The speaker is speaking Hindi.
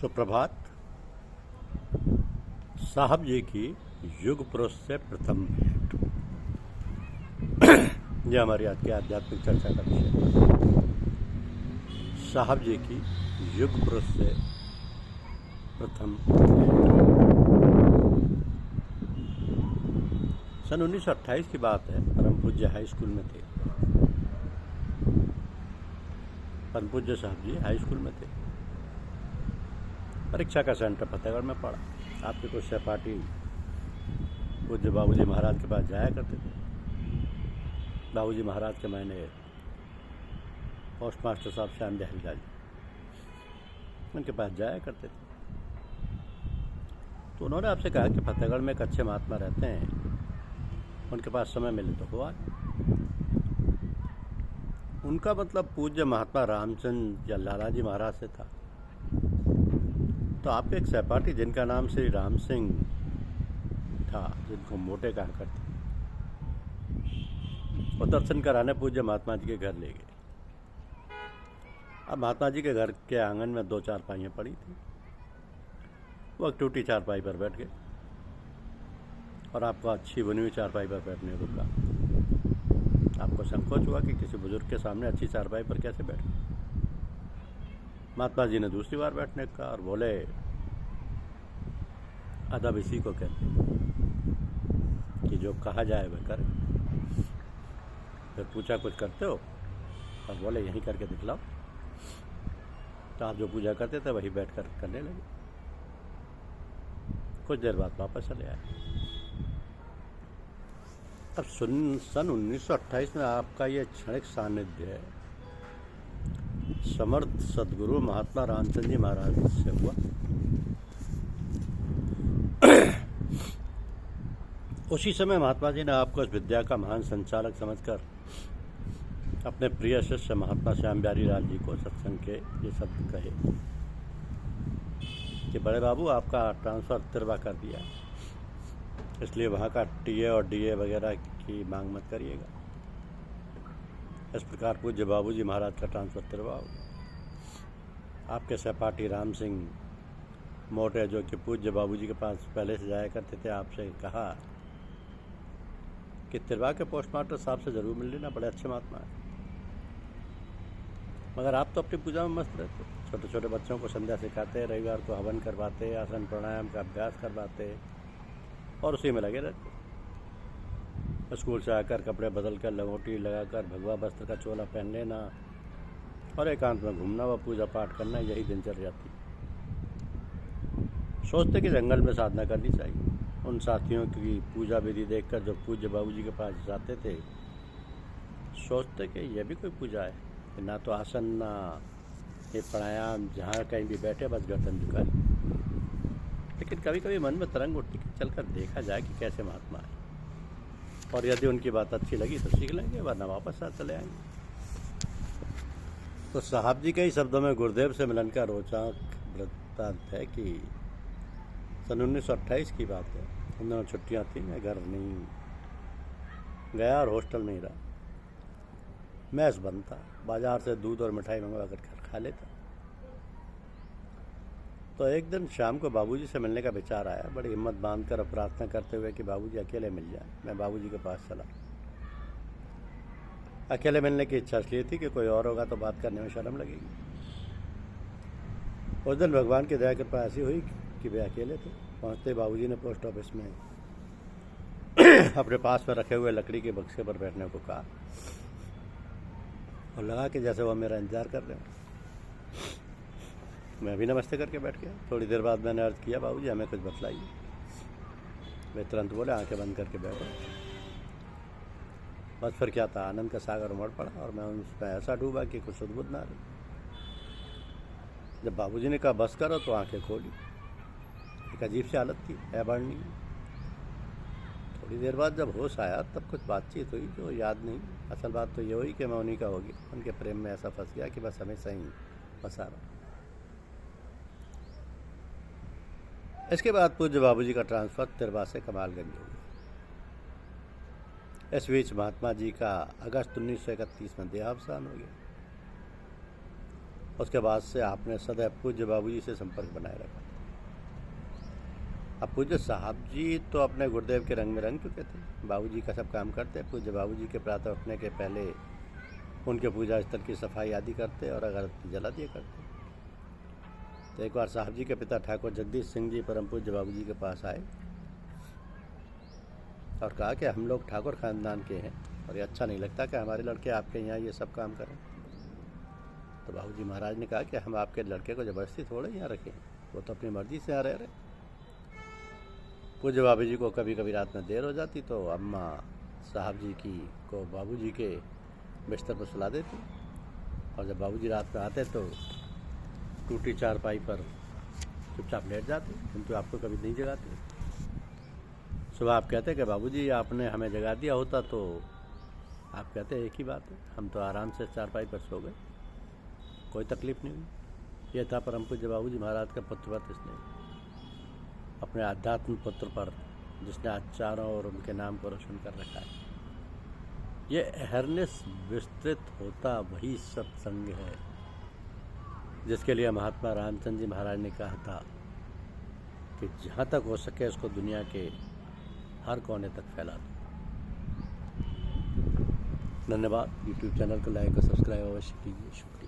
सुप्रभात। साहब जी की युग पुरुष से प्रथम भेंट। यह हमारी आज की आध्यात्मिक चर्चा का विषय है। साहब जी की युग पुरुष से प्रथम सन 1928 की बात है। परम पूज्य हाई स्कूल में थे। परम पूज्य साहब जी हाई स्कूल में थे। परीक्षा का सेंटर फतेहगढ़ में पड़ा। आपके कुछ सहपाठी पूज्य बाबूजी महाराज के पास जाया करते थे। बाबूजी महाराज के मायने पोस्ट मास्टर साहब श्याम बिहारी लाल जी, उनके पास जाया करते थे। तो उन्होंने आपसे कहा कि फतेहगढ़ में एक अच्छे महात्मा रहते हैं, उनके पास समय मिले तो हुआ। उनका मतलब पूज्य महात्मा रामचंद्र या लालाजी महाराज से था। तो आपके एक सहपाठी जिनका नाम श्री राम सिंह था, जिनको मोटे कहा करते, वो दर्शन कराने पूज्य महात्मा जी के घर ले गए। अब महात्मा जी के घर के आंगन में 2 चारपाइयाँ पड़ी थी। वो एक टूटी चारपाई पर बैठ गए और आपको अच्छी बनी हुई चारपाई पर बैठने को कहा। आपको संकोच हुआ कि किसी बुजुर्ग के सामने अच्छी चारपाई पर कैसे बैठे। महात्मा जी ने दूसरी बार बैठने का और बोले, अदब इसी को कहते हैं कि जो कहा जाए वह करे। फिर पूछा, कुछ करते हो? और बोले, यहीं करके दिखलाओ। तो आप जो पूजा करते थे वही बैठ कर करने लगे। कुछ देर बाद वापस चले आए। अब सन 1928 में आपका ये क्षणिक सानिध्य समर्थ सदगुरु महात्मा रामचंद्र जी महाराज से हुआ। उसी समय महात्मा जी ने आपको इस विद्या का महान संचालक समझकर अपने प्रिय शिष्य महात्मा श्याम बिहारी लाल जी को सत्संग के ये शब्द कहे कि बड़े बाबू, आपका ट्रांसफ़र तिरवा कर दिया, इसलिए वहाँ का टीए और डीए वगैरह की मांग मत करिएगा। इस प्रकार पूज्य बाबूजी महाराज का ट्रांसफ़र तिरवा हो गया। आपके सहपाठी राम सिंह मोटे, जो कि पूज्य बाबूजी के पास पहले से जाया करते थे, आपसे कहा कि तिरवा के पोस्ट मास्टर साहब से ज़रूर मिल लेना, बड़े अच्छे महात्मा हैं। मगर आप तो अपनी पूजा में मस्त रहते। छोटे छोटे बच्चों को संध्या सिखाते, रविवार को हवन करवाते, आसन प्राणायाम का अभ्यास करवाते और उसी में लगे रहते। स्कूल से आकर कपड़े बदल कर, लंगोटी लगाकर, भगवा वस्त्र का चोला पहन लेना और एकांत में घूमना व पूजा पाठ करना, यही दिनचर्या थी। सोचते कि जंगल में साधना करनी चाहिए। उन साथियों की पूजा विधि देखकर जो पूज्य बाबूजी के पास जाते थे, सोचते कि यह भी कोई पूजा है कि ना तो आसन, ना ये प्राणायाम, जहाँ कहीं भी बैठे बस गर्दन झुका ली। लेकिन कभी कभी मन में तरंग उठती कि चलकर देखा जाए कि कैसे महात्मा है, और यदि उनकी बात अच्छी लगी तो सीख लेंगे, वरना वापस साथ चले आएंगे। तो साहब जी के ही शब्दों में गुरुदेव से मिलन का रोचक वृत्तांत है कि सन 1928 की बात है। उन दिनों छुट्टियाँ थी, मैं घर नहीं गया और हॉस्टल में ही रहा। मैस बंद था, बाजार से दूध और मिठाई मंगवा कर खा लेता। तो एक दिन शाम को बाबूजी से मिलने का विचार आया। बड़ी हिम्मत बांधकर और प्रार्थना करते हुए कि बाबूजी अकेले मिल जाए। मैं बाबूजी के पास चला। अकेले मिलने की इच्छा इसलिए थी कि कोई और होगा तो बात करने में शर्म लगेगी। उस दिन भगवान की दया कृपा ऐसी हुई कि वे अकेले थे। पहुँचते बाबूजी ने पोस्ट ऑफिस में अपने पास में रखे हुए लकड़ी के बक्से पर बैठने को कहा और लगा कि जैसे वो मेरा इंतजार कर रहे हैं। मैं भी नमस्ते करके बैठ गया। थोड़ी देर बाद मैंने अर्ज़ किया, बाबूजी हमें कुछ बतलाइए। वे तुरंत बोले, आंखें बंद करके बैठो। बस फिर क्या था, आनंद का सागर उमड़ पड़ा और मैं उसमें ऐसा डूबा कि कुछ सुध-बुध ना रही। जब बाबूजी ने कहा बस करो तो आंखें खोली। एक अजीब सी हालत थी, अवर्णनीय। थोड़ी देर बाद जब होश आया तब कुछ बातचीत हुई जो याद नहीं। असल बात तो ये हुई कि मैं उन्हीं का हो गया। उनके प्रेम में ऐसा फंस गया कि बस हमेशा ही फंसा रहा। इसके बाद पूज्य बाबूजी का ट्रांसफ़र तिरवा से कमालगंज हो गया। इस बीच महात्मा जी का अगस्त 1931 में देहावसान हो गया। उसके बाद से आपने सदैव पूज्य बाबूजी से संपर्क बनाए रखा। अब पूज्य साहब जी तो अपने गुरुदेव के रंग में रंग चुके थे, बाबूजी का सब काम करते। पूज्य बाबूजी के प्रातः उठने के पहले उनके पूजा स्थल की सफाई आदि करते और अगरबत्ती जला दिया करते। तो एक बार साहब जी के पिता ठाकुर जगदीश सिंह जी परम पूज्य बाबूजी के पास आए और कहा कि हम लोग ठाकुर खानदान के हैं और ये अच्छा नहीं लगता कि हमारे लड़के आपके यहाँ ये सब काम करें। तो बाबूजी महाराज ने कहा कि हम आपके लड़के को ज़बरदस्ती थोड़े यहाँ रखें, वो तो अपनी मर्जी से यहाँ रह रहे। पूज्य बाबूजी को कभी कभी रात में देर हो जाती तो अम्मा साहब जी की को बाबूजी के बिस्तर पर सुला देती और जब बाबूजी रात में आते तो टूटी चारपाई पर चुपचाप लेट जाते, किंतु आपको कभी नहीं जगाते। सुबह आप कहते कि बाबूजी आपने हमें जगा दिया होता तो आप कहते एक ही बात है, हम तो आराम से चारपाई पर सो गए, कोई तकलीफ नहीं हुई। यह था परम पूज्य बाबूजी महाराज का पुत्रवत स्नेह अपने आध्यात्म पुत्र पर, जिसने आज चारों ओर उनके नाम को रोशन कर रखा है। ये अहरनेस विस्तृत होता वही सत्संग है जिसके लिए महात्मा रामचंद्र जी महाराज ने कहा था कि जहाँ तक हो सके उसको दुनिया के हर कोने तक फैला दो। धन्यवाद। यूट्यूब चैनल को लाइक और सब्सक्राइब अवश्य कीजिए। शुक्रिया।